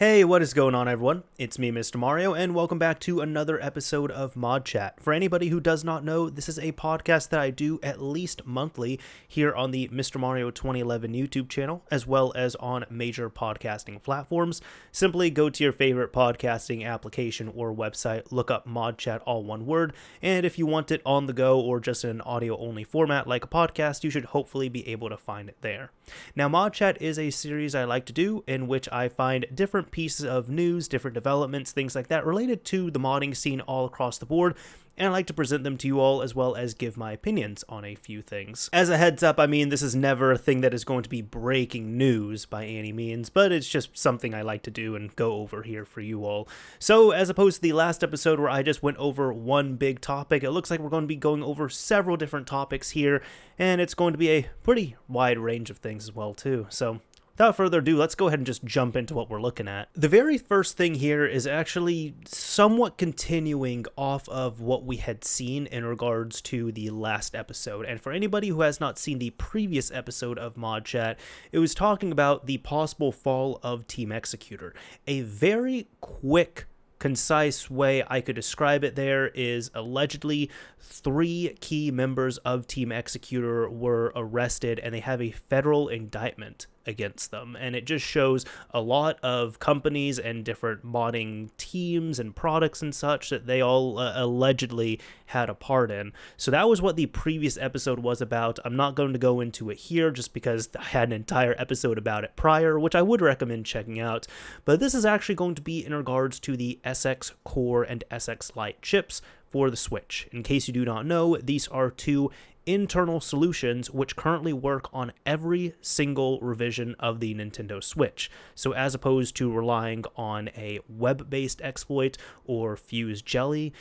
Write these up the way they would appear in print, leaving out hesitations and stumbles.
Hey, what is going on, everyone? It's me, Mr. Mario, and welcome back to another episode of ModChat. For anybody who does not know, this is a podcast that I do at least monthly here on the Mr. Mario 2011 YouTube channel, as well as on major podcasting platforms. Simply go to your favorite podcasting application or website, look up ModChat, all one word, and if you want it on the go or just in an audio-only format like a podcast, you should hopefully be able to find it there. Now, ModChat is a series I like to do in which I find different pieces of news, different developments, things like that related to the modding scene all across the board, and I like to present them to you all as well as give my opinions on a few things. As a heads up, I mean, this is never a thing that is going to be breaking news by any means, but it's just something I like to do and go over here for you all. So, as opposed to the last episode where I just went over one big topic, it looks like we're going to be going over several different topics here, and it's going to be a pretty wide range of things as well, too. So, without further ado, let's go ahead and just jump into what we're looking at. The very first thing here is actually somewhat continuing off of what we had seen in regards to the last episode. And for anybody who has not seen the previous episode of ModChat, it was talking about the possible fall of Team Executor. A very quick, concise way I could describe it there is allegedly 3 key members of Team Executor were arrested and they have a federal indictment against them, and it just shows a lot of companies and different modding teams and products and such that they all allegedly had a part in. So that was what the previous episode was about. I'm not going to go into it here just because I had an entire episode about it prior, which I would recommend checking out, but this is actually going to be in regards to the SX Core and SX Lite chips for the Switch. In case you do not know, these are 2 internal solutions which currently work on every single revision of the Nintendo Switch. So as opposed to relying on a web-based exploit or Fuse Jelly,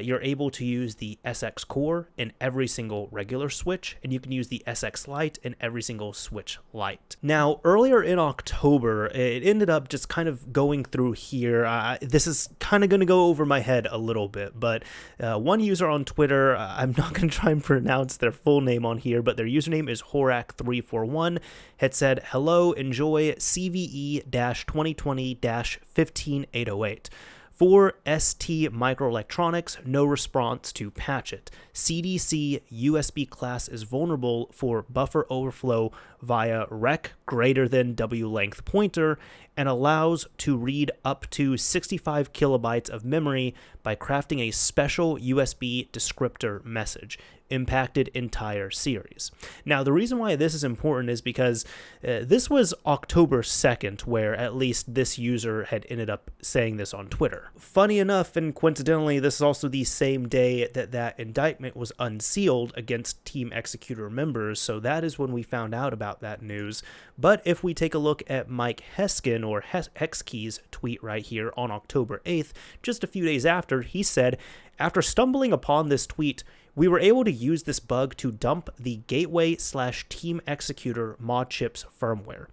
you're able to use the SX Core in every single regular Switch, and you can use the SX Lite in every single Switch Lite. Now, earlier in October, it ended up just kind of going through here. This is kind of going to go over my head a little bit, but one user on Twitter, I'm not going to try and pronounce their full name on here, but their username is Horak341, had said, "Hello, enjoy CVE-2020-15808. For ST Microelectronics, no response to patch it. CDC USB class is vulnerable for buffer overflow via rec greater than W length pointer and allows to read up to 65 kilobytes of memory by crafting a special USB descriptor message. Impacted entire series." Now, the reason why this is important is because this was October 2nd, where at least this user had ended up saying this on Twitter. Funny enough, and coincidentally, this is also the same day that that indictment was unsealed against Team Executor members, so that is when we found out about that news. But if we take a look at Mike Heskin, or Hexkey's tweet right here on October 8th, just a few days after, he said, "After stumbling upon this tweet, we were able to use this bug to dump the Gateway/Team Executor mod chips firmware.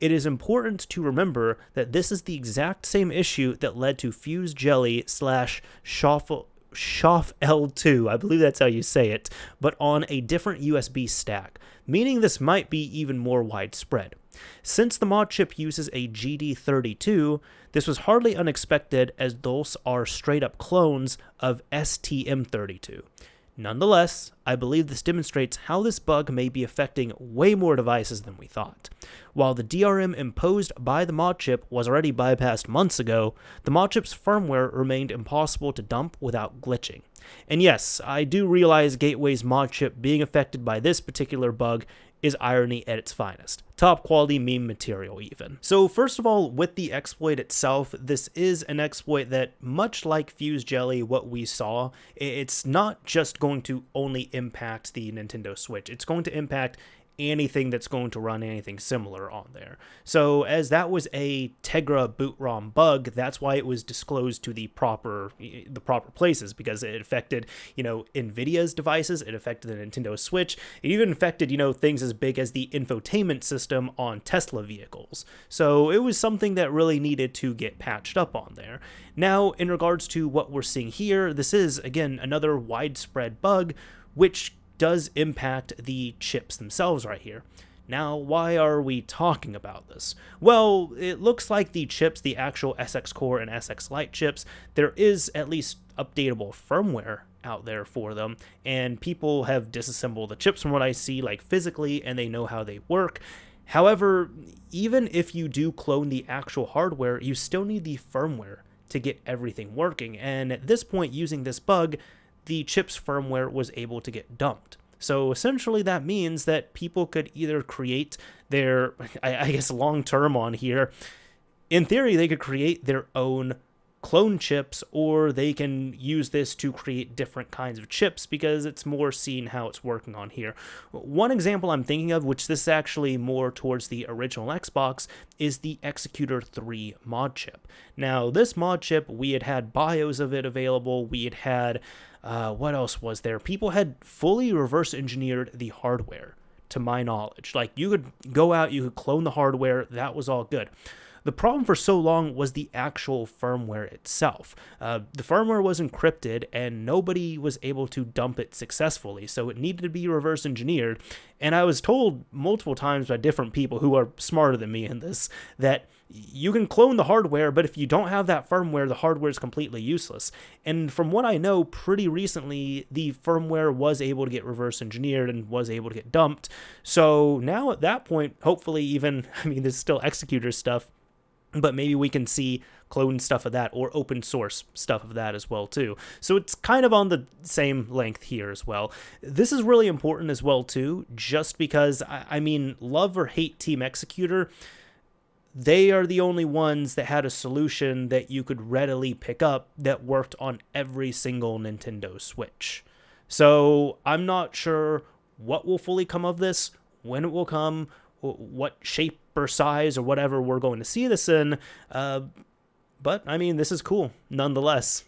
It is important to remember that this is the exact same issue that led to Fuse Jelly/Schaff L2, I believe that's how you say it, but on a different USB stack, meaning this might be even more widespread. Since the mod chip uses a GD32, this was hardly unexpected as those are straight-up clones of STM32. Nonetheless, I believe this demonstrates how this bug may be affecting way more devices than we thought. While the DRM imposed by the mod chip was already bypassed months ago, the mod chip's firmware remained impossible to dump without glitching. And yes, I do realize Gateway's mod chip being affected by this particular bug is irony at its finest. Top quality meme material even. So first of all, with the exploit itself, this is an exploit that, much like Fuse Jelly, what we saw, it's not just going to only impact the Nintendo Switch. It's going to impact anything that's going to run anything similar on there. So as that was a Tegra boot ROM bug, that's why it was disclosed to the proper places, because it affected, Nvidia's devices, it affected the Nintendo Switch, it even affected, things as big as the infotainment system on Tesla vehicles. So it was something that really needed to get patched up on there. Now, in regards to what we're seeing here, this is, again, another widespread bug, which does impact the chips themselves right here. Now, why are we talking about this? Well, it looks like the chips, the actual SX Core and SX Lite chips, there is at least updatable firmware out there for them, and people have disassembled the chips from what I see, like physically, and they know how they work. However, even if you do clone the actual hardware, you still need the firmware to get everything working, and at this point, using this bug, the chip's firmware was able to get dumped. So essentially that means that people could either create their, I guess long term on here, in theory they could create their own clone chips, or they can use this to create different kinds of chips because it's more seeing how it's working on here. One example I'm thinking of, which this is actually more towards the original Xbox, is the Executor 3 mod chip. Now this mod chip, we had BIOS of it available, we had what else was there? People had fully reverse engineered the hardware, to my knowledge. Like, you could go out, you could clone the hardware, that was all good. The problem for so long was the actual firmware itself. The firmware was encrypted and nobody was able to dump it successfully, so it needed to be reverse engineered. And I was told multiple times by different people who are smarter than me in this that you can clone the hardware, but if you don't have that firmware, the hardware is completely useless. And from what I know, pretty recently, the firmware was able to get reverse engineered and was able to get dumped. So now at that point, hopefully even, there's still Executor stuff, but maybe we can see clone stuff of that or open source stuff of that as well too. So it's kind of on the same length here as well. This is really important as well too, just because, love or hate Team Executor, they are the only ones that had a solution that you could readily pick up that worked on every single Nintendo Switch. So I'm not sure what will fully come of this, when it will come, what shape or size or whatever we're going to see this in, but this is cool nonetheless.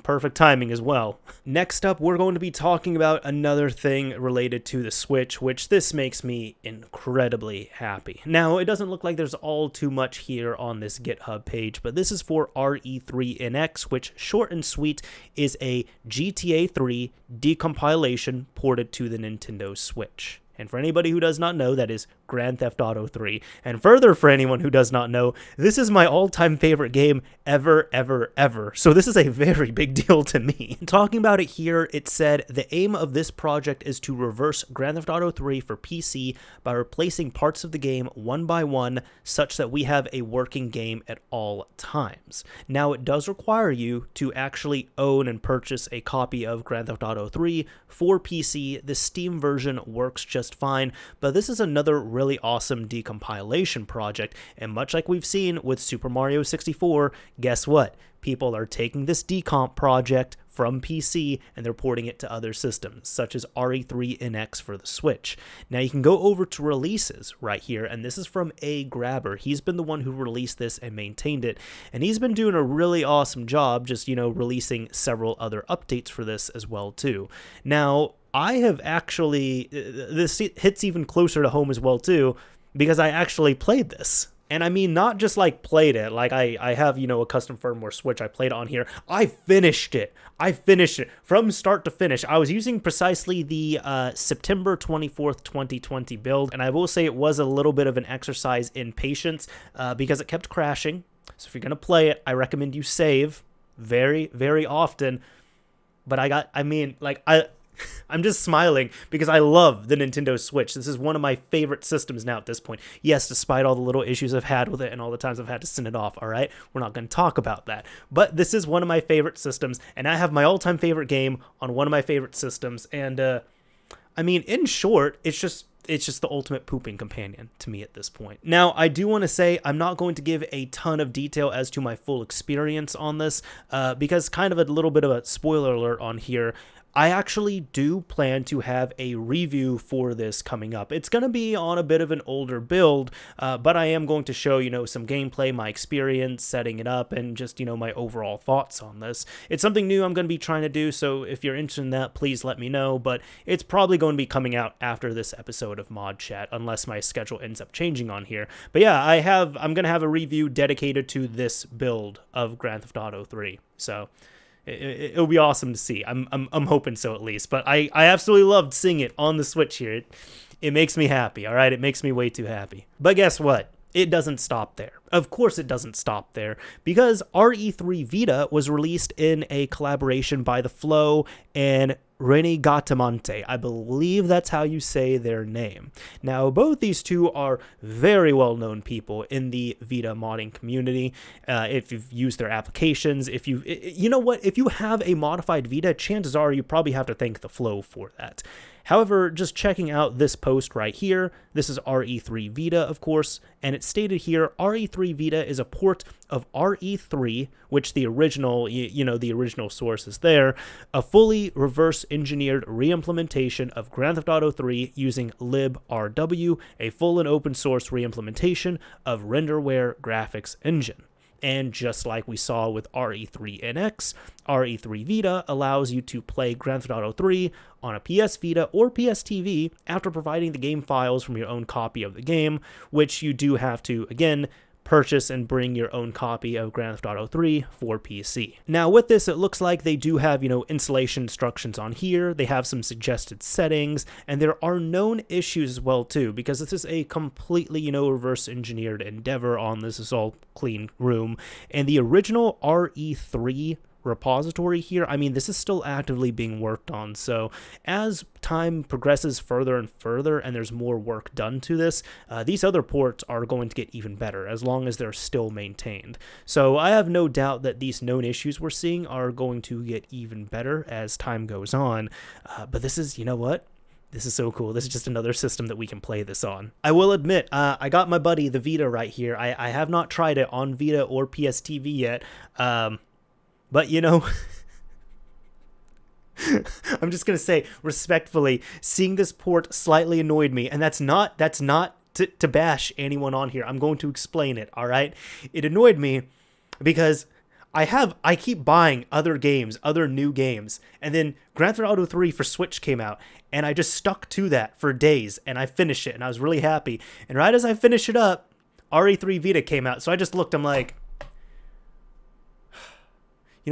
Perfect timing as well. Next up, we're going to be talking about another thing related to the Switch, which this makes me incredibly happy. Now, it doesn't look like there's all too much here on this GitHub page, but this is for RE3NX, which short and sweet is a GTA 3 decompilation ported to the Nintendo Switch. And for anybody who does not know, that is Grand Theft Auto 3. And further, for anyone who does not know, this is my all-time favorite game ever, ever, ever. So this is a very big deal to me. Talking about it here, it said, the aim of this project is to reverse Grand Theft Auto 3 for PC by replacing parts of the game one by one, such that we have a working game at all times. Now, it does require you to actually own and purchase a copy of Grand Theft Auto 3 for PC. The Steam version works just fine, but this is another really awesome decompilation project, and much like we've seen with Super Mario 64, guess what? People are taking this decomp project from PC and they're porting it to other systems, such as RE3NX for the Switch. Now you can go over to releases right here, and this is from A Grabber. He's been the one who released this and maintained it, and he's been doing a really awesome job just, releasing several other updates for this as well too. Now, I have actually, this hits even closer to home as well too, because I actually played this. And not just like played it, like I have, a custom firmware Switch, I played it on here. I finished it from start to finish. I was using precisely the September 24th, 2020 build, and I will say it was a little bit of an exercise in patience because it kept crashing. So if you're going to play it, I recommend you save very, very often. But I'm just smiling because I love the Nintendo Switch. This is one of my favorite systems now at this point. Yes, despite all the little issues I've had with it and all the times I've had to send it off, all right? We're not going to talk about that. But this is one of my favorite systems, and I have my all-time favorite game on one of my favorite systems. And, in short, it's just the ultimate pooping companion to me at this point. Now, I do want to say I'm not going to give a ton of detail as to my full experience on this, because kind of a little bit of a spoiler alert on here. I actually do plan to have a review for this coming up. It's going to be on a bit of an older build, but I am going to show, some gameplay, my experience, setting it up, and just, my overall thoughts on this. It's something new I'm going to be trying to do, so if you're interested in that, please let me know, but it's probably going to be coming out after this episode of ModChat, unless my schedule ends up changing on here. But yeah, I'm going to have a review dedicated to this build of Grand Theft Auto 3, so it'll be awesome to see. I'm hoping so at least. But I absolutely loved seeing it on the Switch here. It makes me happy, all right? It makes me way too happy. But guess what? It doesn't stop there. Of course it doesn't stop there, because RE3 Vita was released in a collaboration by The Flow and Rene Gattamonte. I believe that's how you say their name. Now, both these two are very well-known people in the Vita modding community. If you've used their applications, if you know what, if you have a modified Vita, chances are you probably have to thank The Flow for that. However, just checking out this post right here, this is RE3 Vita, of course, and it's stated here, RE3 Vita is a port of RE3, which the original, the original source is there, a fully reverse-engineered re-implementation of Grand Theft Auto 3 using librw, a full and open-source re-implementation of renderware graphics engine. And just like we saw with RE3NX, RE3 Vita allows you to play Grand Theft Auto 3 on a PS Vita or PS TV after providing the game files from your own copy of the game, which you do have to, again, purchase and bring your own copy of Grand Theft Auto 3 for PC. Now with this, it looks like they do have, installation instructions on here. They have some suggested settings, and there are known issues as well too, because this is a completely, reverse engineered endeavor on this is all clean room. And the original RE3 repository here, this is still actively being worked on, so as time progresses further and further and there's more work done to this, these other ports are going to get even better as long as they're still maintained. So I have no doubt that these known issues we're seeing are going to get even better as time goes on, but this is, this is so cool. This is just another system that we can play this on. I will admit, I got my buddy the Vita right here. I have not tried it on Vita or PS TV yet, but I'm just going to say respectfully, seeing this port slightly annoyed me, and that's not to bash anyone on here. I'm going to explain it, all right? It annoyed me because I keep buying other games, other new games, and then Grand Theft Auto 3 for Switch came out, and I just stuck to that for days, and I finished it, and I was really happy. And right as I finished it up, RE3 Vita came out, so I just looked, I'm like,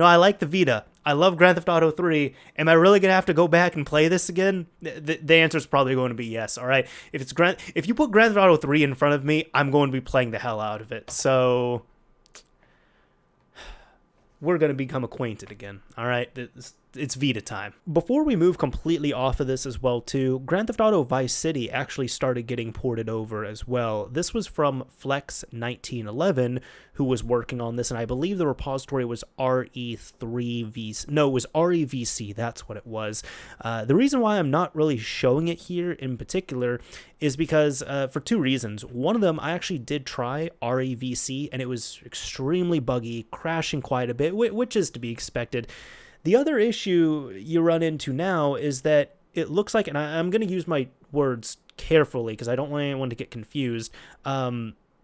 I like the Vita. I love Grand Theft Auto 3. Am I really going to have to go back and play this again? The answer is probably going to be yes, all right? If you put Grand Theft Auto 3 in front of me, I'm going to be playing the hell out of it. So we're going to become acquainted again, all right? It's Vita time. Before we move completely off of this as well too, Grand Theft Auto Vice City actually started getting ported over as well. This was from Flex1911, who was working on this, and I believe the repository was RE3VC. No, it was REVC, that's what it was. The reason why I'm not really showing it here in particular is because for two reasons. One of them, I actually did try REVC, and it was extremely buggy, crashing quite a bit, which is to be expected. The other issue you run into now is that it looks like, and I'm going to use my words carefully because I don't want anyone to get confused,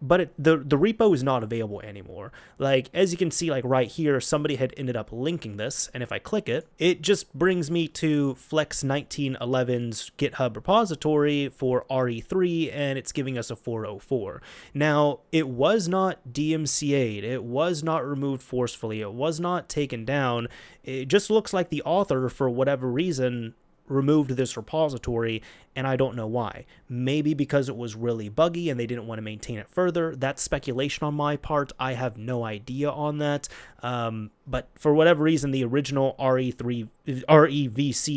but the repo is not available anymore. Like, as you can see, like right here, somebody had ended up linking this, and if I click it, it just brings me to Flex1911's GitHub repository for RE3, and it's giving us a 404. Now, it was not DMCA'd, it was not removed forcefully, it was not taken down. It just looks like the author, for whatever reason, removed this repository, and I don't know why. Maybe because it was really buggy and they didn't want to maintain it further. That's speculation on my part. I have no idea on that. But for whatever reason, the original REVC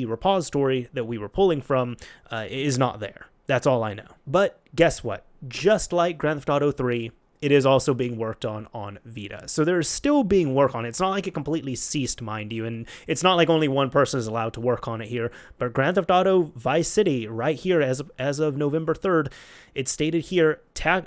repository that we were pulling from is not there. That's all I know. But guess what? Just like Grand Theft Auto 3, it is also being worked on Vita. So there's still being work on it. It's not like it completely ceased, mind you, and it's not like only one person is allowed to work on it here. But Grand Theft Auto Vice City, right here as of November 3rd, it's stated here,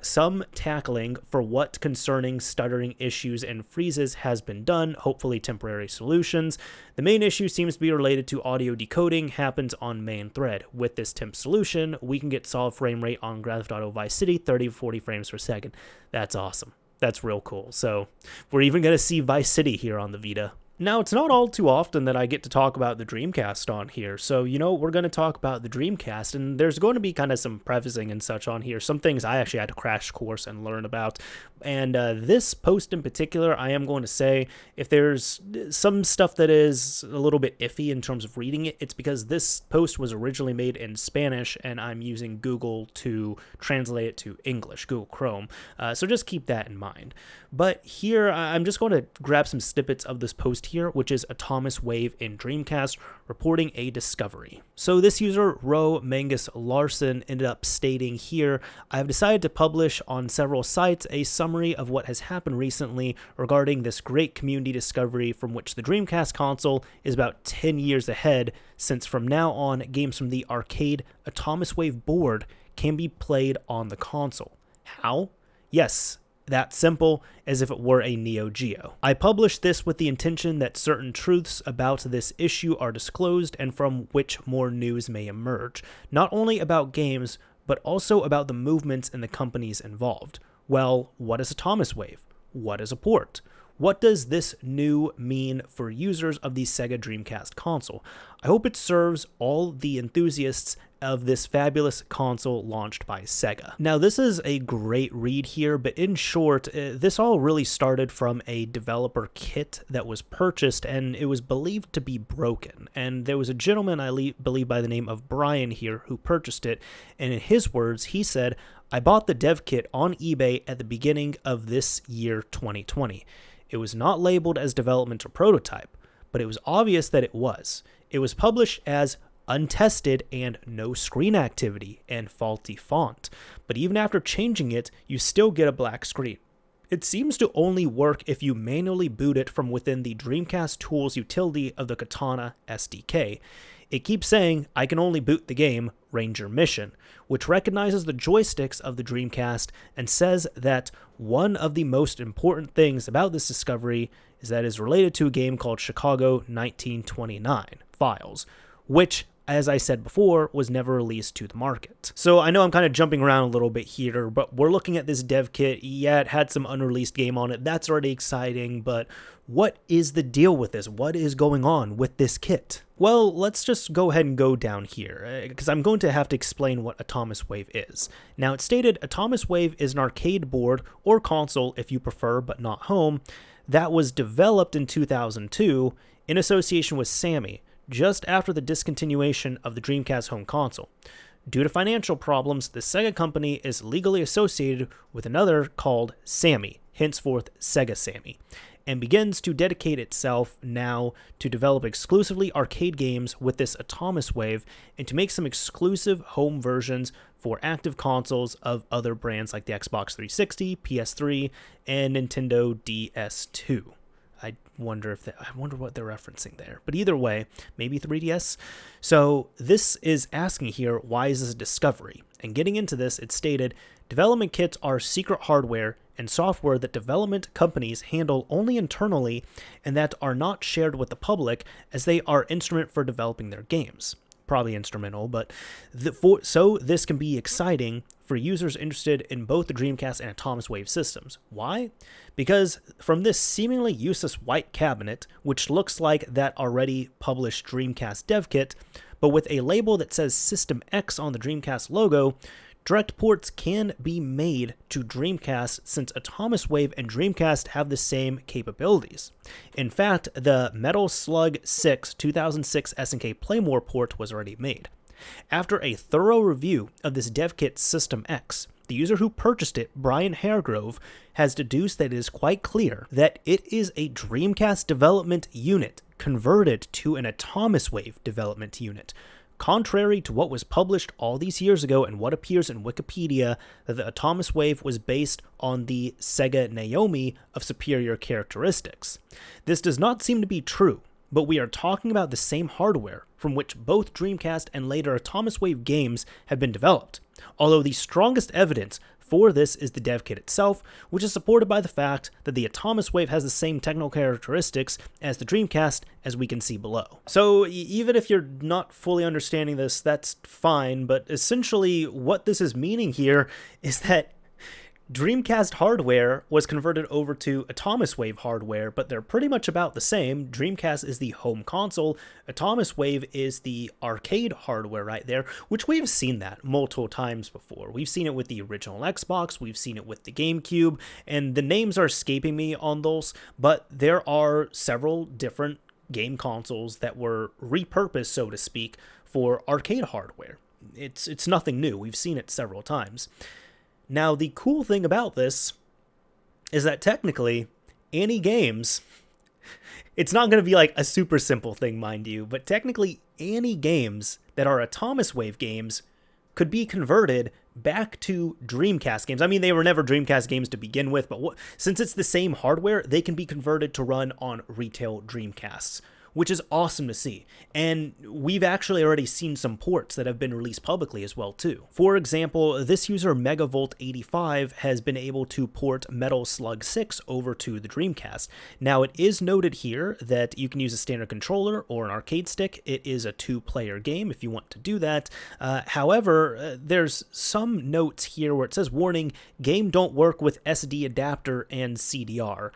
some tackling for what concerning stuttering issues and freezes has been done, hopefully temporary solutions. The main issue seems to be related to audio decoding, happens on main thread. With this temp solution, we can get solid frame rate on Grand Theft Auto Vice City, 30 to 40 frames per second. That's awesome. That's real cool. So we're even going to see Vice City here on the Vita. Now, it's not all too often that I get to talk about the Dreamcast on here, so, we're going to talk about the Dreamcast, and there's going to be kind of some prefacing and such on here, some things I actually had to crash course and learn about, and this post in particular, I am going to say, if there's some stuff that is a little bit iffy in terms of reading it, it's because this post was originally made in Spanish, and I'm using Google to translate it to English, Google Chrome, so just keep that in mind. But here, I'm just going to grab some snippets of this post here, which is Atomiswave in Dreamcast reporting a discovery. So this user, Ro Mangus Larson, ended up stating here, I've decided to publish on several sites a summary of what has happened recently regarding this great community discovery from which the Dreamcast console is about 10 years ahead, since from now on, games from the arcade Atomiswave board can be played on the console. How? Yes, that simple, as if it were a Neo Geo. I published this with the intention that certain truths about this issue are disclosed and from which more news may emerge, not only about games, but also about the movements and the companies involved. Well, what is Atomiswave? What is a port? What does this new mean for users of the Sega Dreamcast console? I hope it serves all the enthusiasts of this fabulous console launched by Sega. Now, this is a great read here, but in short, this all really started from a developer kit that was purchased, and it was believed to be broken. And there was a gentleman, I believe by the name of Brian here, who purchased it, and in his words, he said, I bought the dev kit on eBay at the beginning of this year 2020. It was not labeled as development or prototype, but it was obvious that it was. It was published as untested and no screen activity and faulty font, but even after changing it, you still get a black screen. It seems to only work if you manually boot it from within the Dreamcast Tools utility of the Katana SDK. It keeps saying, I can only boot the game, Ranger Mission, which recognizes the joysticks of the Dreamcast and says that one of the most important things about this discovery is that it is related to a game called Chicago 1929 Files, which, as I said before, was never released to the market. So I know I'm kind of jumping around a little bit here, but we're looking at this dev kit. Yeah, it had some unreleased game on it. That's already exciting, but what is the deal with this? What is going on with this kit? Well, let's just go ahead and go down here, because I'm going to have to explain what Atomiswave is. Now, it's stated Atomiswave is an arcade board, or console if you prefer, but not home, that was developed in 2002 in association with Sammy, just after the discontinuation of the Dreamcast home console. Due to financial problems, the Sega company is legally associated with another called Sammy, henceforth Sega Sammy, and begins to dedicate itself now to develop exclusively arcade games with this Atomiswave and to make some exclusive home versions for active consoles of other brands like the Xbox 360, PS3, and Nintendo DS2. I wonder what they're referencing there. But either way, maybe 3DS. So this is asking here, why is this a discovery? And getting into this, it stated, development kits are secret hardware and software that development companies handle only internally and that are not shared with the public as they are instrument for developing their games. Probably instrumental, but so this can be exciting for users interested in both the Dreamcast and Atomiswave systems. Why? Because from this seemingly useless white cabinet, which looks like that already published Dreamcast dev kit, but with a label that says System X on the Dreamcast logo, direct ports can be made to Dreamcast since Atomiswave and Dreamcast have the same capabilities. In fact, the Metal Slug 6 2006 SNK Playmore port was already made. After a thorough review of this dev kit System X, the user who purchased it, Brian Haregrove, has deduced that it is quite clear that it is a Dreamcast development unit converted to an Atomiswave development unit, contrary to what was published all these years ago and what appears in Wikipedia, that the Atomiswave was based on the Sega Naomi of superior characteristics. This does not seem to be true, but we are talking about the same hardware from which both Dreamcast and later Atomiswave games have been developed, although the strongest evidence for this is the dev kit itself, which is supported by the fact that the Atomiswave has the same technical characteristics as the Dreamcast, as we can see below. So even if you're not fully understanding this, that's fine, but essentially what this is meaning here is that Dreamcast hardware was converted over to Atomiswave hardware, but they're pretty much about the same. Dreamcast is the home console. Atomiswave is the arcade hardware right there, which we've seen that multiple times before. We've seen it with the original Xbox, we've seen it with the GameCube, and the names are escaping me on those, but there are several different game consoles that were repurposed, so to speak, for arcade hardware. It's nothing new. We've seen it several times. Now, the cool thing about this is that technically, any games, it's not going to be like a super simple thing, mind you, but technically any games that are Atomiswave games could be converted back to Dreamcast games. I mean, they were never Dreamcast games to begin with, but since it's the same hardware, they can be converted to run on retail Dreamcasts, which is awesome to see. And we've actually already seen some ports that have been released publicly as well too. For example, this user Megavolt85 has been able to port Metal Slug 6 over to the Dreamcast. Now, it is noted here that you can use a standard controller or an arcade stick. It is a 2-player game if you want to do that. However, there's some notes here where it says, warning, game don't work with SD adapter and CDR.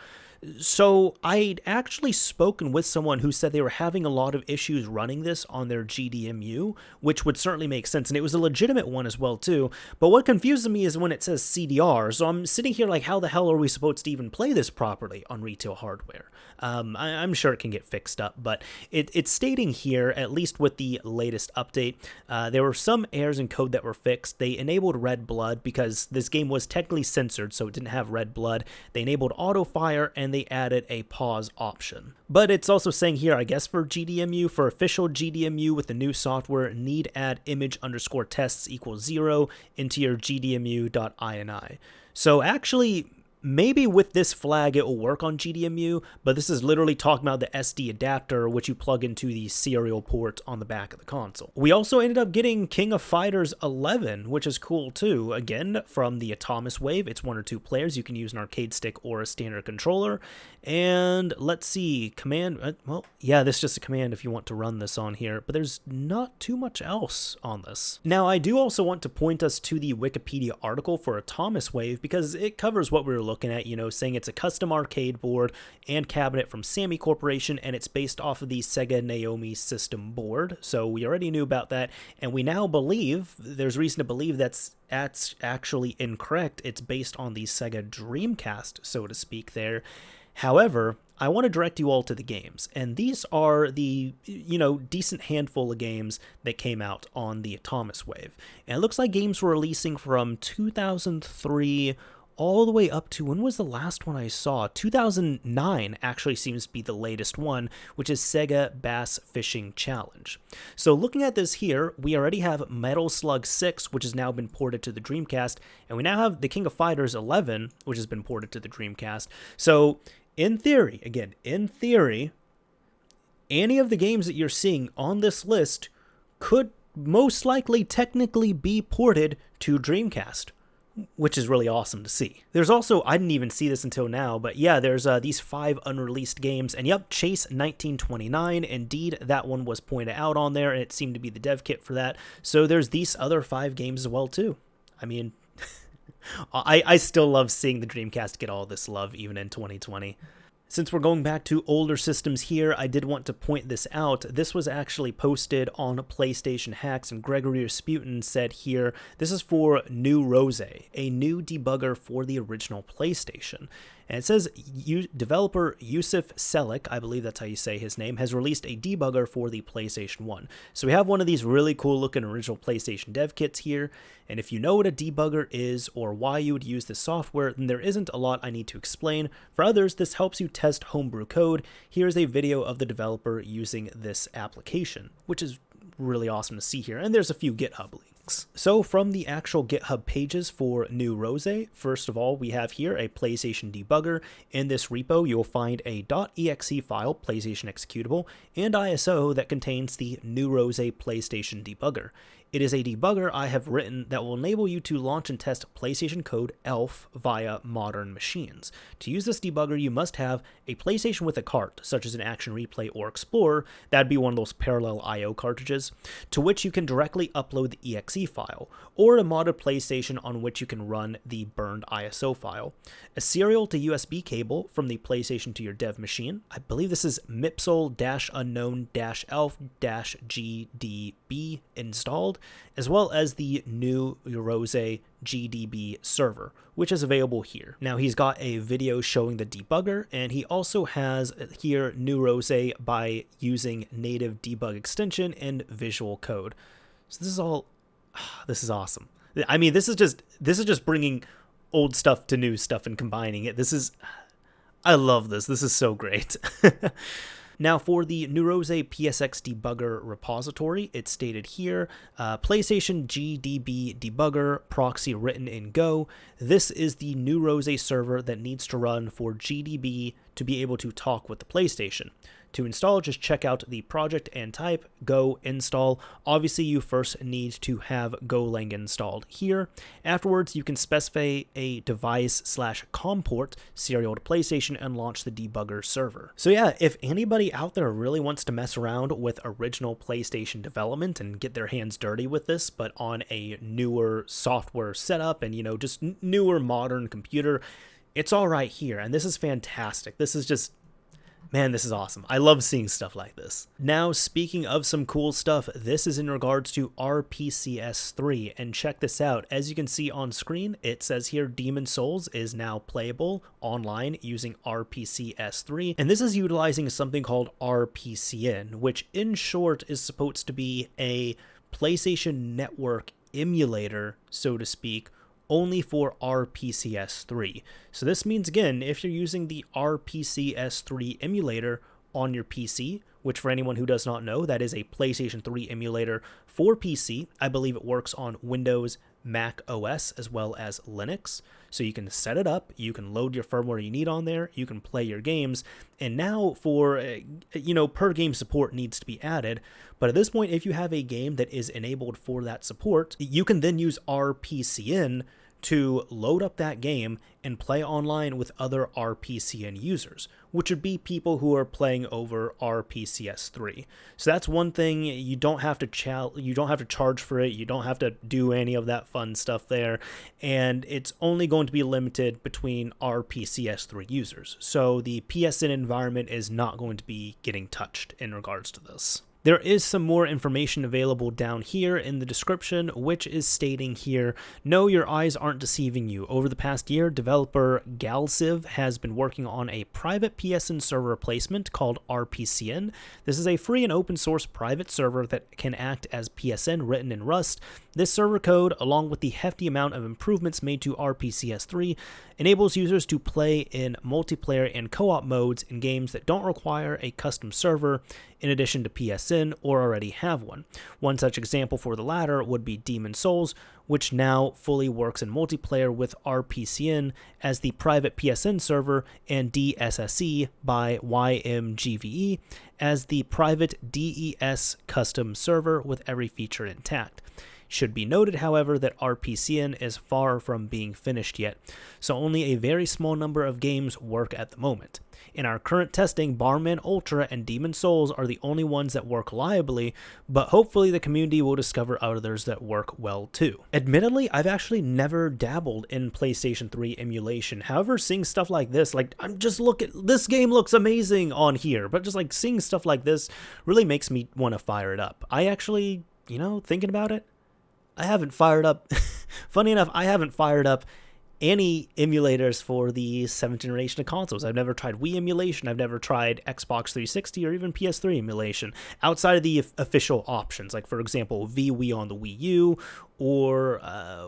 So I'd actually spoken with someone who said they were having a lot of issues running this on their GDMU, which would certainly make sense, and it was a legitimate one as well too. But what confuses me is when it says CDR, so I'm sitting here like, how the hell are we supposed to even play this properly on retail hardware? I'm sure it can get fixed up, but it's stating here, at least with the latest update, there were some errors in code that were fixed. They enabled red blood because this game was technically censored, so it didn't have red blood. They enabled auto fire, and they added a pause option. But it's also saying here, I guess for GDMU, for official GDMU with the new software, need add image_tests equals 0 into your GDMU.ini. So actually, maybe with this flag it will work on GDMU, but this is literally talking about the SD adapter, which you plug into the serial port on the back of the console. We also ended up getting King of Fighters 11, which is cool too. Again, from the Atomiswave, it's 1 or 2 players. You can use an arcade stick or a standard controller. And let's see, command, well, yeah, this is just a command if you want to run this on here, but there's not too much else on this. Now, I do also want to point us to the Wikipedia article for Atomiswave because it covers what we were looking at, you know, saying it's a custom arcade board and cabinet from Sammy Corporation, and it's based off of the Sega Naomi system board. So we already knew about that, and we now believe, there's reason to believe that's actually incorrect. It's based on the Sega Dreamcast, so to speak there. However, I want to direct you all to the games, and these are the, you know, decent handful of games that came out on the Atomiswave. And it looks like games were releasing from 2003 all the way up to, when was the last one I saw? 2009 actually seems to be the latest one, which is Sega Bass Fishing Challenge. So looking at this here, we already have Metal Slug 6, which has now been ported to the Dreamcast, and we now have the King of Fighters 11, which has been ported to the Dreamcast. So in theory, again, in theory, any of the games that you're seeing on this list could most likely technically be ported to Dreamcast, which is really awesome to see. There's also, I didn't even see this until now, but yeah, there's these 5 unreleased games, and yep, Chase 1929, indeed, that one was pointed out on there, and it seemed to be the dev kit for that. So there's these other 5 games as well, too. I mean, I still love seeing the Dreamcast get all this love, even in 2020. Since we're going back to older systems here, I did want to point this out. This was actually posted on PlayStation Hacks, and Gregory Rasputin said here, this is for Newroze, a new debugger for the original PlayStation. And it says, developer Yusuf Selik, I believe that's how you say his name, has released a debugger for the PlayStation 1. So we have one of these really cool looking original PlayStation dev kits here. And if you know what a debugger is or why you would use this software, then there isn't a lot I need to explain. For others, this helps you test homebrew code. Here's a video of the developer using this application, which is really awesome to see here. And there's a few GitHub links. So from the actual GitHub pages for Newroze, first of all, we have here a PlayStation debugger. In this repo, you'll find a .exe file, PlayStation executable, and ISO that contains the Newroze PlayStation debugger. It is a debugger I have written that will enable you to launch and test PlayStation code ELF via modern machines. To use this debugger, you must have a PlayStation with a cart, such as an Action Replay or Explorer. That'd be one of those parallel I/O cartridges, to which you can directly upload the exe file, or a modded PlayStation on which you can run the burned ISO file. A serial to USB cable from the PlayStation to your dev machine. I believe this is mipsel-unknown-elf-gdb installed, as well as the new Newroze GDB server, which is available here. Now he's got a video showing the debugger, and he also has here Newroze by using native debug extension and visual code. So this is awesome. I mean, this is just bringing old stuff to new stuff and combining it. I love this. This is so great. Now for the Newroze PSX debugger repository, it's stated here, PlayStation GDB debugger proxy written in Go. This is the Newroze server that needs to run for GDB to be able to talk with the PlayStation. To install, just check out the project and type go install. Obviously, you first need to have Golang installed here. Afterwards, you can specify a device/COM port serial to PlayStation and launch the debugger server. So yeah, if anybody out there really wants to mess around with original PlayStation development and get their hands dirty with this, but on a newer software setup and, just newer modern computer, it's all right here. And this is fantastic. This is just... Man, this is awesome. I love seeing stuff like this. Now, speaking of some cool stuff, this is in regards to RPCS3, and check this out. As you can see on screen, it says here Demon's Souls is now playable online using RPCS3, and this is utilizing something called RPCN, which in short is supposed to be a PlayStation Network emulator, so to speak, only for RPCS3. So this means, again, if you're using the RPCS3 emulator on your PC, which for anyone who does not know, that is a PlayStation 3 emulator for PC. I believe it works on Windows, Mac OS, as well as Linux. So you can set it up, you can load your firmware you need on there, you can play your games, and now for, per game support needs to be added. But at this point, if you have a game that is enabled for that support, you can then use RPCN to load up that game and play online with other RPCN users, which would be people who are playing over RPCS3. So that's one thing. You don't have to charge for it. You don't have to do any of that fun stuff there, and it's only going to be limited between RPCS3 users. So the PSN environment is not going to be getting touched in regards to this. There is some more information available down here in the description, which is stating here, no, your eyes aren't deceiving you. Over the past year, developer Galciv has been working on a private PSN server replacement called RPCN. This is a free and open source private server that can act as PSN written in Rust. This server code, along with the hefty amount of improvements made to RPCS3, enables users to play in multiplayer and co-op modes in games that don't require a custom server in addition to PSN or already have one. One such example for the latter would be Demon's Souls, which now fully works in multiplayer with RPCN as the private PSN server and DSSE by YMGVE as the private DES custom server with every feature intact. Should be noted, however, that RPCN is far from being finished yet, so only a very small number of games work at the moment. In our current testing, Barman Ultra and Demon's Souls are the only ones that work reliably, but hopefully the community will discover others that work well too. Admittedly, I've actually never dabbled in PlayStation 3 emulation. However, seeing stuff like this, this game looks amazing on here, but just seeing stuff like this really makes me want to fire it up. I actually, thinking about it, I haven't fired up, funny enough, I haven't fired up any emulators for the 7th generation of consoles. I've never tried Wii emulation, I've never tried Xbox 360 or even PS3 emulation, outside of the official options, like for example, Wii on the Wii U, or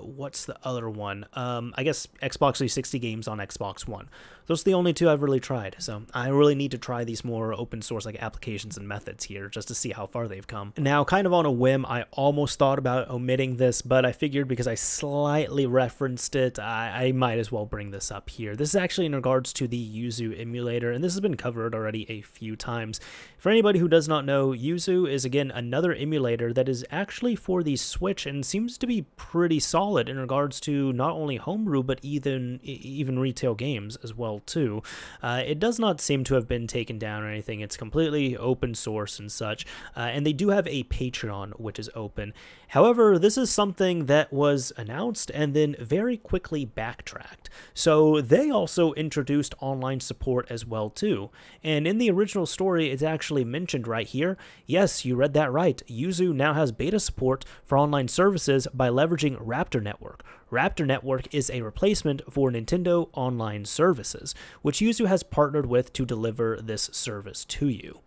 what's the other one? I guess Xbox 360 games on Xbox One. Those are the only two I've really tried. So I really need to try these more open source like applications and methods here just to see how far they've come. Now, kind of on a whim, I almost thought about omitting this, but I figured because I slightly referenced it, I might as well bring this up here. This is actually in regards to the yuzu emulator, and this has been covered already a few times. For anybody who does not know, yuzu is again another emulator that is actually for the Switch and seems to be pretty solid in regards to not only homebrew but even retail games as well too. It does not seem to have been taken down or anything. It's completely open source and such, and they do have a Patreon which is open. However, this is something that was announced and then very quickly backtracked. So they also introduced online support as well too. And in the original story, it's actually mentioned right here. Yes, you read that right. Yuzu now has beta support for online services by leveraging Raptor Network. Raptor Network is a replacement for Nintendo Online Services, which Yuzu has partnered with to deliver this service to you.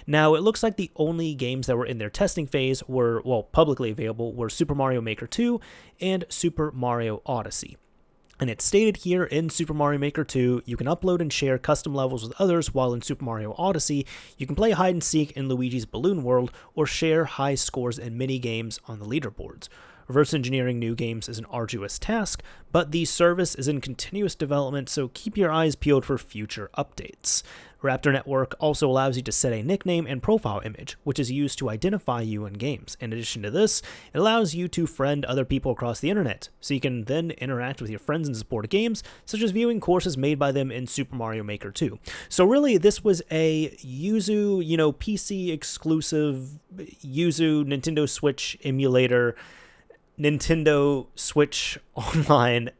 Now, it looks like the only games that were in their testing phase were, well, publicly available, were Super Mario Maker 2 and Super Mario Odyssey. And it's stated here in Super Mario Maker 2, you can upload and share custom levels with others, while in Super Mario Odyssey, you can play hide and seek in Luigi's Balloon World or share high scores in mini games on the leaderboards. Reverse engineering new games is an arduous task, but the service is in continuous development, so keep your eyes peeled for future updates. Raptor Network also allows you to set a nickname and profile image, which is used to identify you in games. In addition to this, it allows you to friend other people across the internet, so you can then interact with your friends in support of games, such as viewing courses made by them in Super Mario Maker 2. So really, this was a yuzu, PC exclusive yuzu Nintendo Switch emulator, Nintendo Switch Online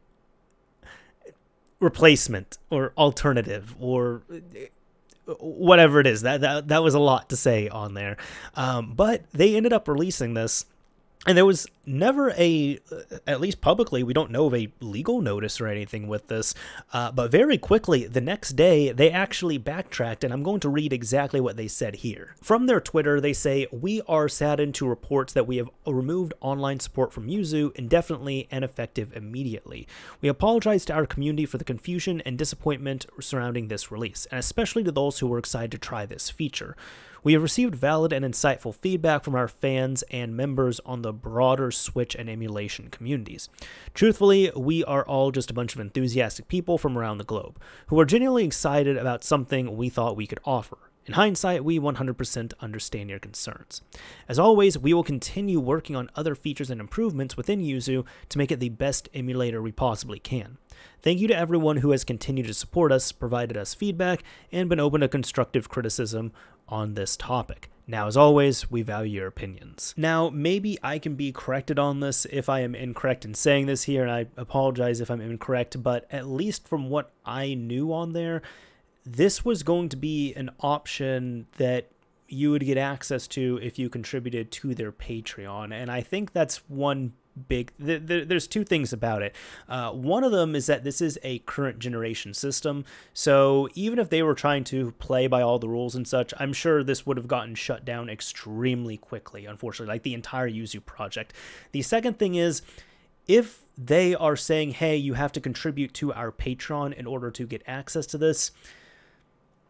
replacement or alternative or whatever it is. That was a lot to say on there. But they ended up releasing this, and there was never at least publicly, we don't know of a legal notice or anything with this, but very quickly, the next day, they actually backtracked, and I'm going to read exactly what they said here. From their Twitter, they say, "We are saddened to report that we have removed online support from Yuzu indefinitely and effective immediately. We apologize to our community for the confusion and disappointment surrounding this release, and especially to those who were excited to try this feature. We have received valid and insightful feedback from our fans and members on the broader Switch and emulation communities. Truthfully, we are all just a bunch of enthusiastic people from around the globe who are genuinely excited about something we thought we could offer. In hindsight, we 100% understand your concerns. As always, we will continue working on other features and improvements within Yuzu to make it the best emulator we possibly can. Thank you to everyone who has continued to support us, provided us feedback, and been open to constructive criticism on this topic. Now, as always, we value your opinions." Now, maybe I can be corrected on this if I am incorrect in saying this here, and I apologize if I'm incorrect, but at least from what I knew on there, this was going to be an option that you would get access to if you contributed to their Patreon. And I think that's one big, there's two things about it. One of them is that this is a current generation system. So even if they were trying to play by all the rules and such, I'm sure this would have gotten shut down extremely quickly, unfortunately, like the entire Yuzu project. The second thing is, if they are saying, hey, you have to contribute to our Patreon in order to get access to this,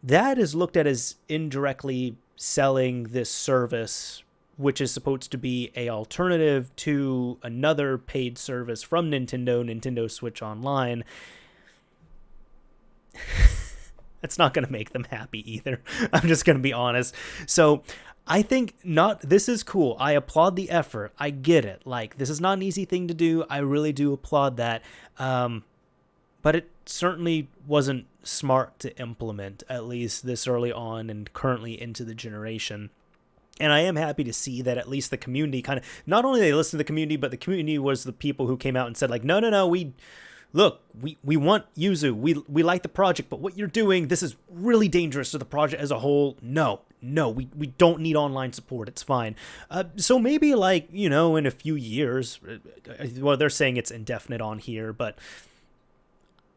that is looked at as indirectly selling this service, which is supposed to be an alternative to another paid service from Nintendo Switch Online. That's not going to make them happy either. I'm just going to be honest. So I think this is cool. I applaud the effort. I get it. Like, this is not an easy thing to do. I really do applaud that. But it certainly wasn't smart to implement, at least this early on and currently into the generation. And I am happy to see that at least the community kind of, not only they listened to the community, but the community was the people who came out and said, like, no, we want Yuzu. We like the project, but what you're doing, this is really dangerous to the project as a whole. No, we don't need online support. It's fine. So maybe in a few years, well, they're saying it's indefinite on here, but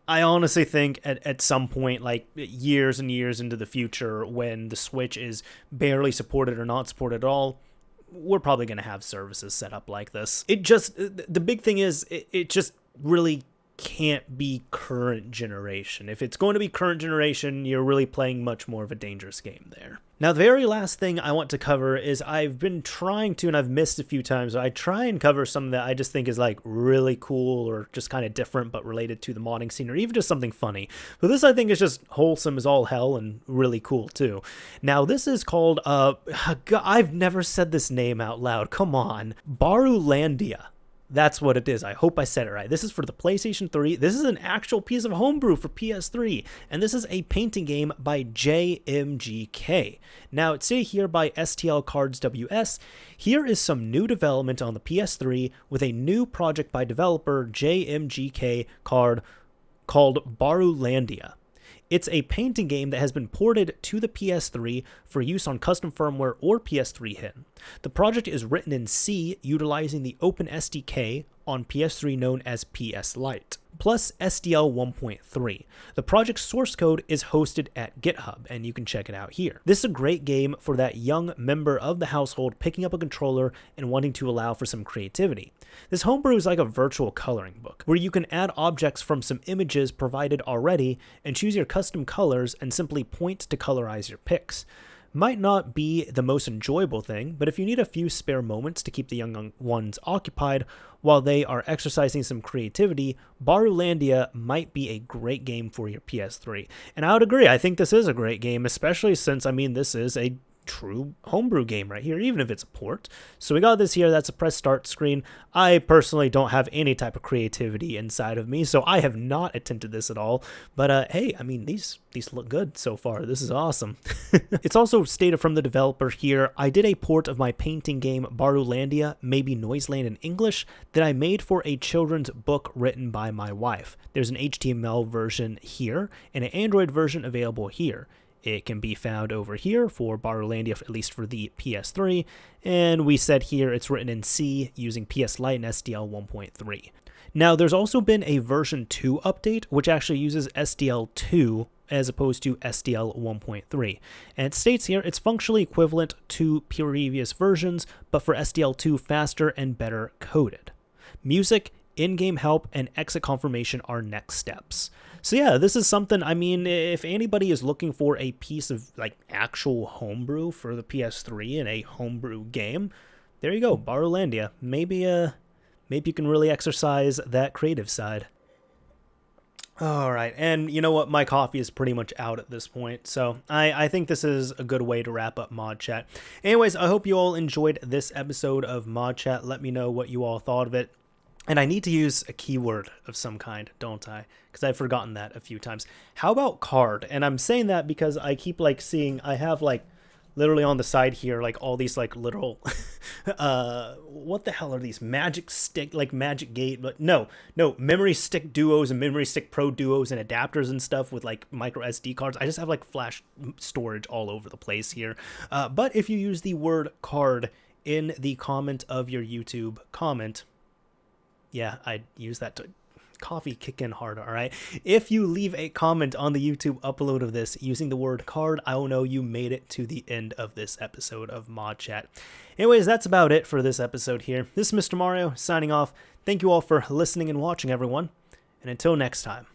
I honestly think at some point, like years and years into the future, when the Switch is barely supported or not supported at all, we're probably going to have services set up like this. The big thing is, it just really can't be current generation. If it's going to be current generation, you're really playing much more of a dangerous game there. Now, the very last thing I want to cover is I've been trying to, and I've missed a few times, I try and cover something that I just think is like really cool or just kind of different but related to the modding scene, or even just something funny. But this I think is just wholesome as all hell and really cool too. Now, this is called, I've never said this name out loud, come on, Barulandia. That's what it is. I hope I said it right. This is for the PlayStation 3. This is an actual piece of homebrew for PS3. And this is a painting game by JMGK. Now, it's stated here by STL Cards WS. Here is some new development on the PS3 with a new project by developer JMGK called Barulandia. It's a painting game that has been ported to the PS3 for use on custom firmware or PS3 HIN. The project is written in C utilizing the Open SDK on PS3 known as PS Lite, plus SDL 1.3. The project's source code is hosted at GitHub, and you can check it out here. This is a great game for that young member of the household picking up a controller and wanting to allow for some creativity. This homebrew is like a virtual coloring book, where you can add objects from some images provided already and choose your custom colors and simply point to colorize your picks. Might not be the most enjoyable thing, but if you need a few spare moments to keep the young ones occupied while they are exercising some creativity, Barulandia might be a great game for your PS3. And I would agree, I think this is a great game, especially since, this is a true homebrew game right here, even if it's a port. So we got this here, that's a press start screen. I personally don't have any type of creativity inside of me, so I have not attempted this at all. But hey, these look good so far. This is awesome. It's also stated from the developer here, I did a port of my painting game Barulandia, maybe Noiseland in English, that I made for a children's book written by my wife. There's an HTML version here and an Android version available here. It can be found over here for Barulandia, at least for the PS3, and we said here it's written in C using PS Lite and SDL 1.3. Now, there's also been a version 2 update, which actually uses SDL 2 as opposed to SDL 1.3. And it states here it's functionally equivalent to previous versions, but for SDL 2 faster and better coded. Music, in-game help, and exit confirmation are next steps. So yeah, this is something, if anybody is looking for a piece of actual homebrew for the PS3 in a homebrew game, there you go, Barulandia. Maybe you can really exercise that creative side. Alright, and you know what, my coffee is pretty much out at this point, so I think this is a good way to wrap up ModChat. Anyways, I hope you all enjoyed this episode of ModChat. Let me know what you all thought of it. And I need to use a keyword of some kind, don't I? Because I've forgotten that a few times. How about card? And I'm saying that because I keep seeing, I have literally on the side here, all these little, what the hell are these? Magic stick, Magic Gate, but no, memory stick duos and memory stick pro duos and adapters and stuff with micro SD cards. I just have flash storage all over the place here. But if you use the word card in the comment of your YouTube comment, yeah, I'd use that to coffee kick in hard, all right? If you leave a comment on the YouTube upload of this using the word card, I will know you made it to the end of this episode of ModChat. Anyways, that's about it for this episode here. This is Mr. Mario signing off. Thank you all for listening and watching, everyone. And until next time.